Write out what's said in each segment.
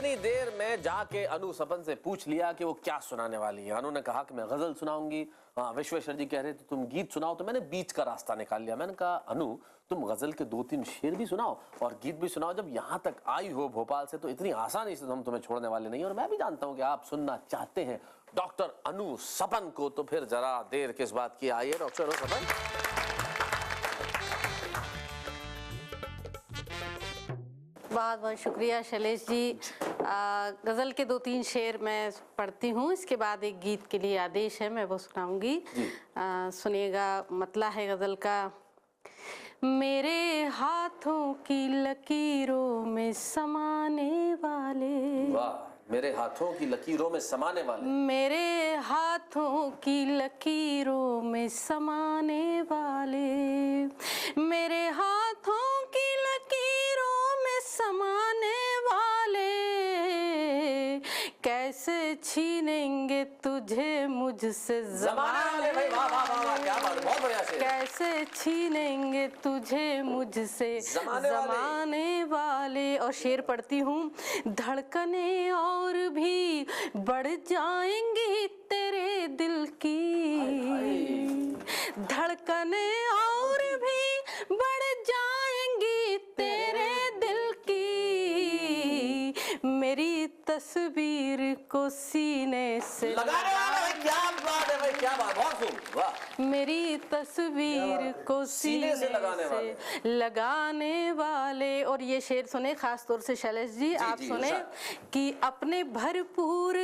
इतनी देर में जाके अनु सपन से पूछ लिया कि वो क्या सुनाने वाली है। अनु ने कहा कि मैं गजल सुनाऊंगी। विश्वेश्वर जी कह रहे थे तुम गीत सुनाओ, तो मैंने बीच का रास्ता निकाल लिया। मैंने कहा अनु तुम गजल के 2-3 शेर भी सुनाओ और गीत भी सुनाओ। जब यहाँ तक आई हो भोपाल से तो इतनी आसानी से हम तुम्हें छोड़ने वाले नहीं। और मैं भी जानता हूँ कि आप सुनना चाहते हैं डॉक्टर अनु सपन को, तो फिर जरा देर किस बात की, आइए डॉक्टर अनु सपन। बहुत बहुत शुक्रिया शैलेश जी। गज़ल के 2-3 शेर मैं पढ़ती हूँ, इसके बाद एक गीत के लिए आदेश है, मैं वो सुनाऊंगी। सुनिएगा। मतला है गज़ल का। मेरे हाथों की लकीरों में समाने वाले, मेरे हाथों की लकीरों में समाने वाले, मेरे हाथों की लकीरों में समाने वाले, मेरे हाथों की लकीरों में समाने वाले, कैसे छीनेंगे तुझे मुझसे ज़माने वाले। क्या बात है, बहुत बढ़िया शेर। कैसे छीनेंगे तुझे मुझसे ज़माने वाले। और शेर पढ़ती हूँ। धड़कने और भी बढ़ जाएंगी तेरे दिल की, धड़कने और भी बढ़ जाएंगी तेरे दिल की, मेरी तस्वीर को सीने से लगाने वाले। क्या बात है भाई, क्या बात, बहुत खूब, वाह। मेरी तस्वीर को सीने से लगाने वाले। और ये शेर सुने खास तौर से शैलेश जी, आप सुने कि अपने भरपूर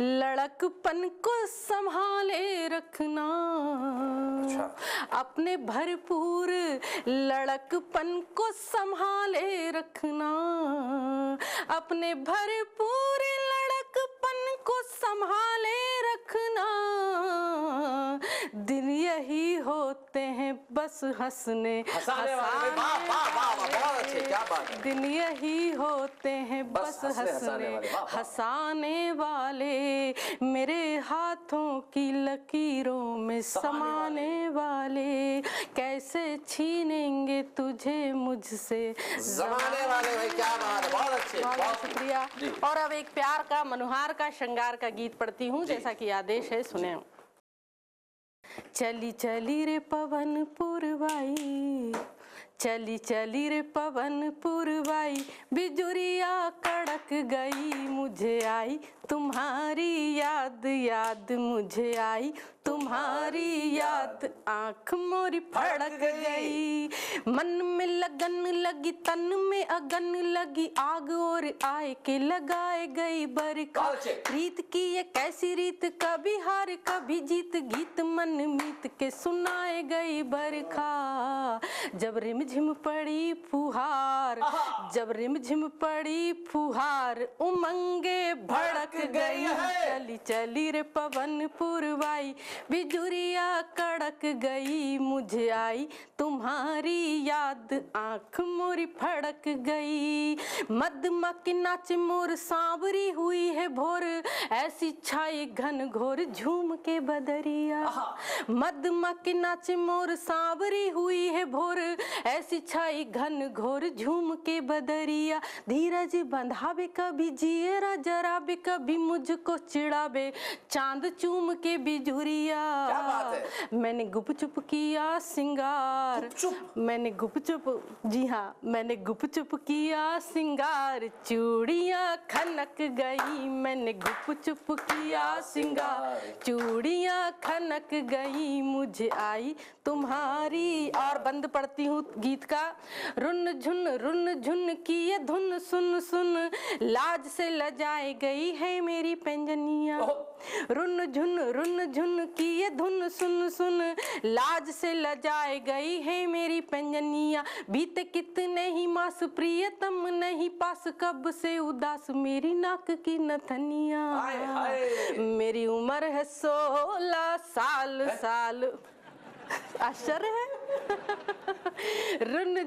लड़कपन को संभाले रखना, अपने भरपूर लड़कपन को संभाले रखना, अपने भरपूर लड़कपन को संभाले रखना, दिन यही होते हैं बस हंसने हंसाने वाले। क्या बात है। दिन यही होते हैं बस हंसाने वाले, मेरे हाथों की लकीरों में समाने वाले, कैसे छीनेंगे तुझे मुझसे ज़माने वाले। भाई क्या बात है, बहुत अच्छे, बहुत शुक्रिया। और अब एक प्यार का, मनोहार का, श्रृंगार का गीत पढ़ती हूँ, जैसा कि आदेश है, सुने। चली चली रे पवन पुरवाई, चली चली रे पवन पुरवाई, बिजुरिया कड़क गई, मुझे आई तुम्हारी याद, याद मुझे आई तुम्हारी याद, आँख मोरी फड़क गई, मन में लगन लगी, तन में अगन लगी, आग और आए के लगाए गई बरखा, रीत की ये कैसी रीत, कभी हार कभी जीत, गीत मन मीत के सुनाए गई बरखा, जब रिमझिम पड़ी फुहार, जब रिमझिम पड़ी फुहार, उमंगे भड़क गई, चली चली रे पवन पुरवाई, बिजुरिया कड़क गई, मुझे आई तुम्हारी याद, आँख मोरी फड़क गई, मदमा के नाच मोर सांवरी हुई है भोर, ऐसी छाई घन घोर झूम के बदरिया, मदमा के नाच मोर सांवरी हुई है भोर, ऐसी छाई घन घोर झूम के बदरिया, धीरज बंधावे कभी जियरा जराबे, कभी मुझको चिढ़ावे, चांद चूम के बिजुरिया, मैंने गुपचुप किया सिंगार, मैंने गुपचुप, जी हाँ, मैंने गुपचुप किया सिंगार, चूड़ियाँ खनक गई, मैंने गुपचुप किया सिंगार, चूड़ियाँ खनक गई, मुझे आई तुम्हारी। और बंद पढ़ती हूँ गीत का। रुन झुन की ये धुन सुन सुन, लाज से लजाए गई है मेरी पैंजनिया, रुन झुन की ये धुन सुन सुन, लाज से लजाए गई है मेरी पैंजनिया, बीते कितने ही मास प्रियतम नहीं पास, कब से उदास मेरी नाक की नथनिया, मेरी उम्र है 16 साल, आश्चर्य है। रुन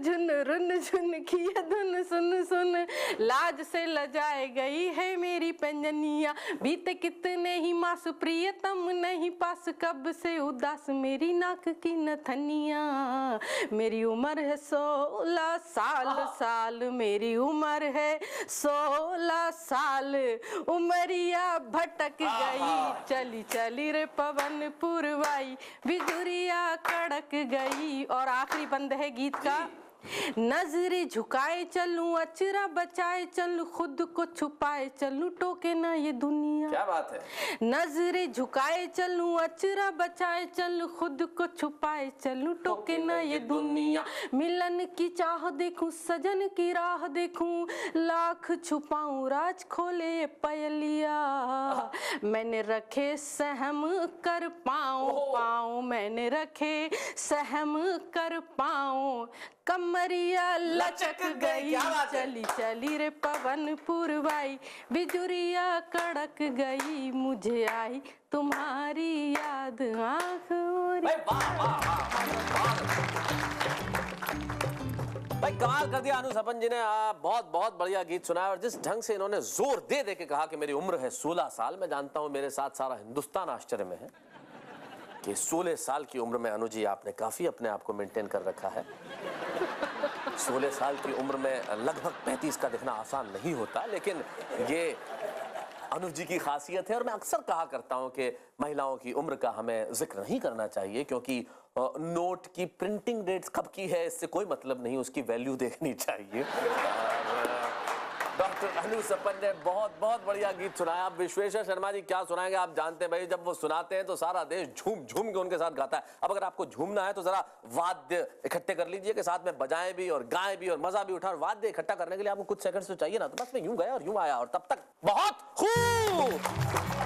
झुन की ये धुन सुन सुन, लाज से लजाए गई है मेरी पंजनिया। बीते कितने ही मास प्रियतम नहीं पास, कब से उदास मेरी नाक की नथनिया। मेरी उम्र है 16 साल, मेरी उम्र है 16 साल, उमरिया भटक गई। चली चली रे पवन पुरवाई, बिजुरिया कड़क गई। और आखिरी बंद है गीत का। नजरें झुकाए चलूं, अचरा बचाए चलूं, खुद को छुपाए चलूं, टोके ना ये दुनिया। क्या बात है। नजरें झुकाए चलूं, अचरा बचाए चलूं, खुद को छुपाए चलूं, टोके ना ये दुनिया। मिलन की चाह देखूं, सजन की राह देखूं, लाख छुपाऊं राज खोले पयलिया। मैंने रखे सहम कर पाऊं, मैंने रखे सहम कर पाऊं, कमरिया लचक गई। चली चली रे पवन पुरवाई, बिजुरिया कड़क गई, मुझे आई तुम्हारी याद आँखों। भाई कमाल कर दिया अनु सपन जी ने। बहुत बहुत बढ़िया गीत सुनाया। और जिस ढंग से इन्होंने जोर दे दे के कहा कि मेरी उम्र है 16 साल, मैं जानता हूं मेरे साथ सारा हिंदुस्तान आश्चर्य में है कि 16 साल की उम्र में अनु जी आपने काफी अपने आप को मेंटेन कर रखा है। 16 साल की उम्र में लगभग 35 का दिखना आसान नहीं होता, लेकिन ये अनु जी की खासियत है। और मैं अक्सर कहा करता हूं कि महिलाओं की उम्र का हमें जिक्र नहीं करना चाहिए, क्योंकि नोट की प्रिंटिंग डेट्स कब की है इससे कोई मतलब नहीं, उसकी वैल्यू देखनी चाहिए। डॉक्टर अनु सपन ने बहुत बहुत बढ़िया गीत सुनाया। अब विश्वेश्वर शर्मा जी क्या सुनाएंगे आप जानते हैं भाई, जब वो सुनाते हैं तो सारा देश झूम झूम के उनके साथ गाता है। अब अगर आपको झूमना है तो जरा वाद्य इकट्ठे कर लीजिए कि साथ में बजाएं भी और गाएं भी और मजा भी उठाएं। वाद्य इकट्ठा करने के लिए आपको कुछ सेकंड्स तो चाहिए ना, तो बस मैं यूं गया और यूं आया और तब तक बहुत खूब।